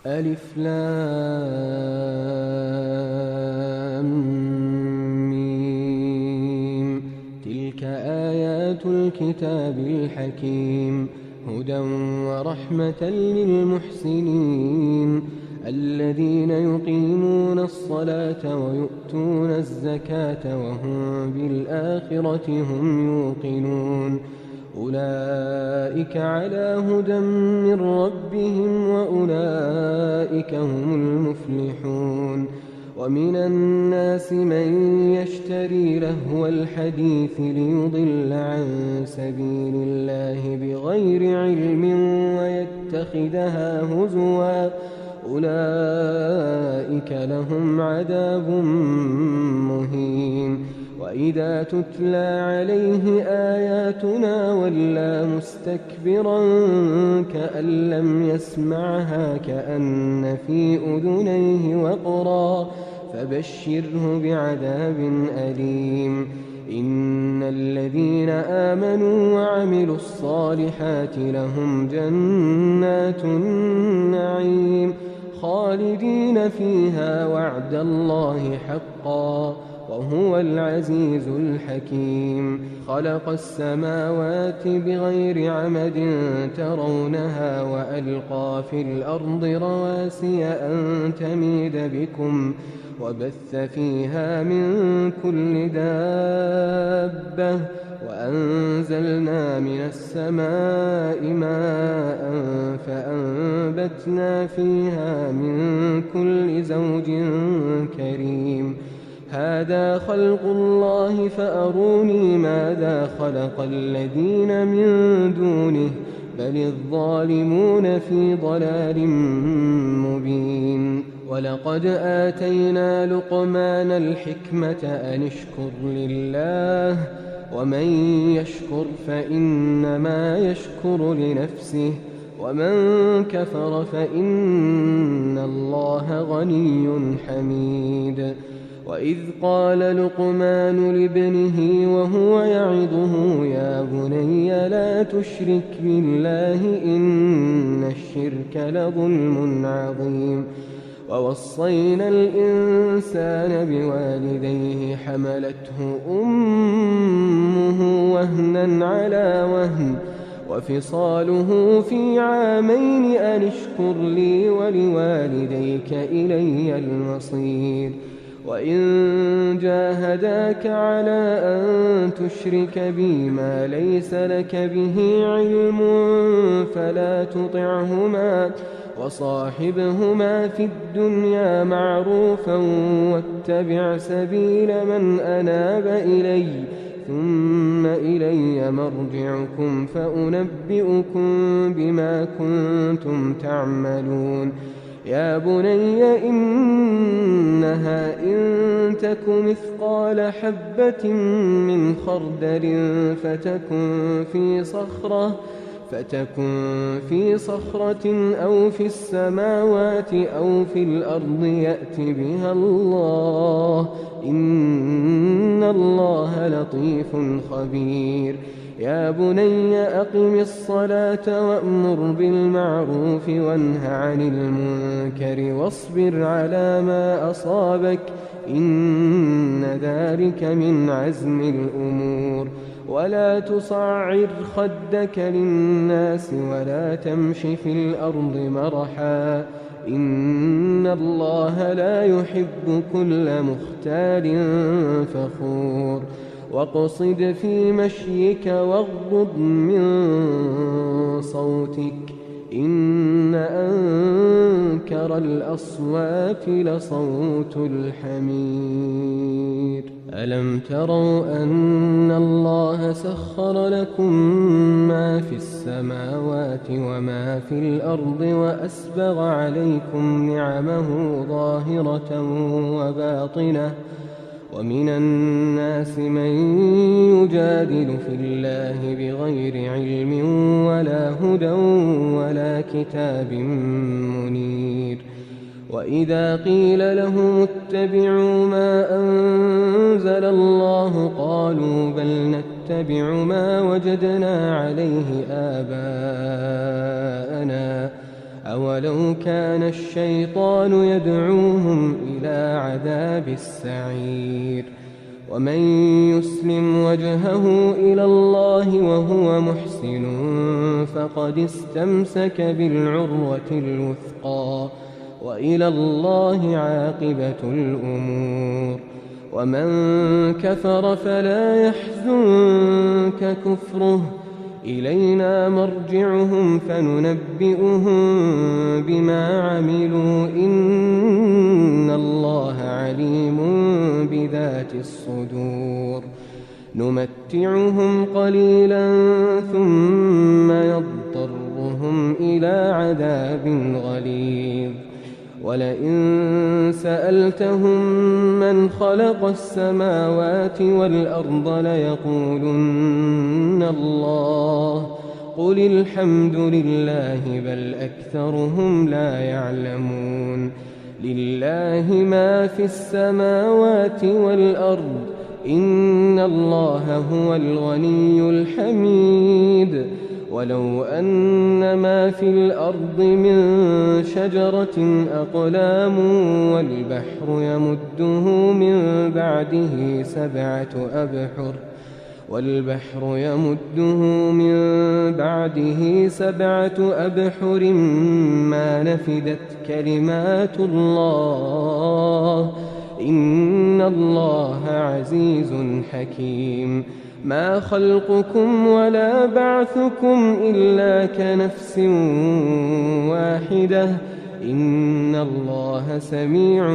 ألف لام ميم. تلك آيات الكتاب الحكيم، هدى ورحمة للمحسنين الذين يقيمون الصلاة ويؤتون الزكاة وهم بالآخرة هم يوقنون. أولئك على هدى من ربهم وأولئك هم المفلحون. ومن الناس من يشتري لهو الحديث ليضل عن سبيل الله بغير علم ويتخذها هزوا، أولئك لهم عذاب مهين. وإذا تتلى عليه آياتنا ولى مستكبرا كأن لم يسمعها كأن في أذنيه وقرا، فبشره بعذاب أليم. إن الذين آمنوا وعملوا الصالحات لهم جنات النعيم خالدين فيها وعد الله حقا وهو العزيز الحكيم. خلق السماوات بغير عمد ترونها وألقى في الأرض رواسي أن تميد بكم وبث فيها من كل دابة وأنزلنا من السماء ماء فأنبتنا فيها من كل زوج كريم. هذا خلق الله فأروني ماذا خلق الذين من دونه بل الظالمون في ضلال مبين. ولقد آتينا لقمان الحكمة أن اشكر لله ومن يشكر فإنما يشكر لنفسه ومن كفر فإن الله غني حميد. وإذ قال لقمان لابنه وهو يعظه يا بني لا تشرك بالله إن الشرك لظلم عظيم. ووصينا الإنسان بوالديه حملته أمه وهنا على وهن وفصاله في عامين أن اشكر لي ولوالديك إلي المصير. وإن جاهداك على أن تشرك بي ما ليس لك به علم فلا تطعهما وصاحبهما في الدنيا معروفا واتبع سبيل من أناب إلي ثم إلي مرجعكم فأنبئكم بما كنتم تعملون. يا بني إنها إن تك مثقال حبة من خردل فتكن في صخرة أو في السماوات أو في الأرض يأت بها الله إن الله لطيف خبير. يا بني أقم الصلاة وأمر بالمعروف وانه عن المنكر واصبر على ما أصابك إن ذلك من عزم الأمور. ولا تصعر خدك للناس ولا تمش في الأرض مرحا إن الله لا يحب كل مختال فخور. واقصد في مشيك واغضض من صوتك إن أنكر الأصوات لصوت الحمير. ألم تروا أن الله سخر لكم ما في السماوات وما في الأرض وأسبغ عليكم نعمه ظاهرة وباطنة ومن الناس من يجادل في الله بغير علم ولا هدى ولا كتاب منير. وإذا قيل لهم اتبعوا ما أنزل الله قالوا بل نتبع ما وجدنا عليه آباءنا أولو كان الشيطان يدعوهم إلى عذاب السعير ومن يسلم وجهه إلى الله وهو محسن فقد استمسك بالعروة الوثقى وإلى الله عاقبة الأمور ومن كفر فلا يحزنك كفره إلينا مرجعهم فننبئهم بما عملوا إن الله عليم بذات الصدور نمتعهم قليلا ثم يضطرهم إلى عذاب غليظ ولئن سألتهم من خلق السماوات والأرض ليقولن الله قل الحمد لله بل أكثرهم لا يعلمون لله ما في السماوات والأرض إن الله هو الغني الحميد ولو أن ما في الأرض من شجرة أقلام والبحر يمده من بعده سبعة أبحر ما نفدت كلمات الله إن الله عزيز حكيم ما خلقكم ولا بعثكم إلا كنفس واحدة إن الله سميع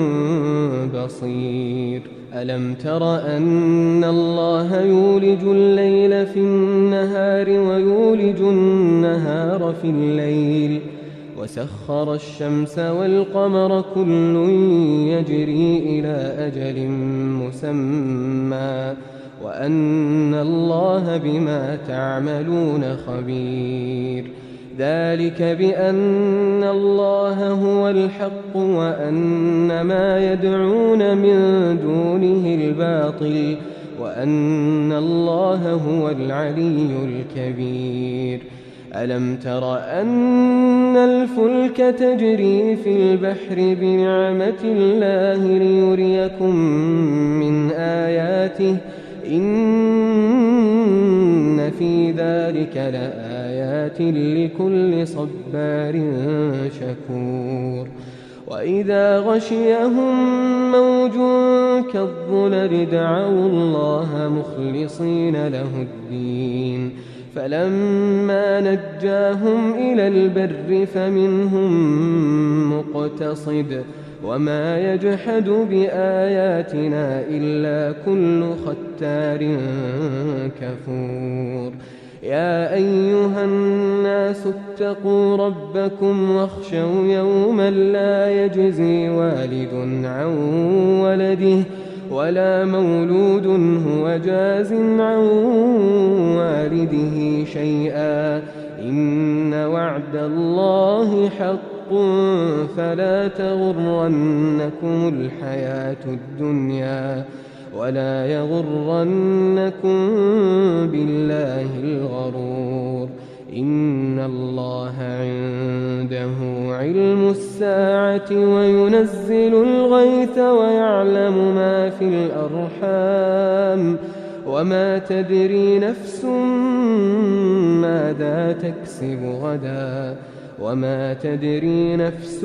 بصير ألم تر أن الله يولج الليل في النهار ويولج النهار في الليل وسخر الشمس والقمر كل يجري إلى أجل مسمى وأن الله بما تعملون خبير ذلك بأن الله هو الحق وأن ما يدعون من دونه الباطل وأن الله هو العلي الكبير ألم تر أن الفلك تجري في البحر بنعمة الله ليريكم من آياته إن في ذلك لآيات لكل صبار شكور وإذا غشيهم موج كالظلل دعوا الله مخلصين له الدين فلما نجاهم إلى البر فمنهم مقتصد وما يجحد بآياتنا إلا كل ختار كفور يا أيها الناس اتقوا ربكم واخشوا يوما لا يجزي والد عن ولده ولا مولود هو جاز عن والده شيئا إن وعد الله حق فلا تغرنكم الحياة الدنيا ولا يغرنكم بالله الغرور إن الله عنده علم الساعة وينزل الغيث ويعلم ما في الأرحام وما تدري نفس ماذا تكسب غدا وما تدري نفس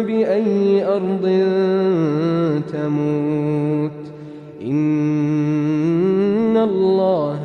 بأي أرض تموت إن الله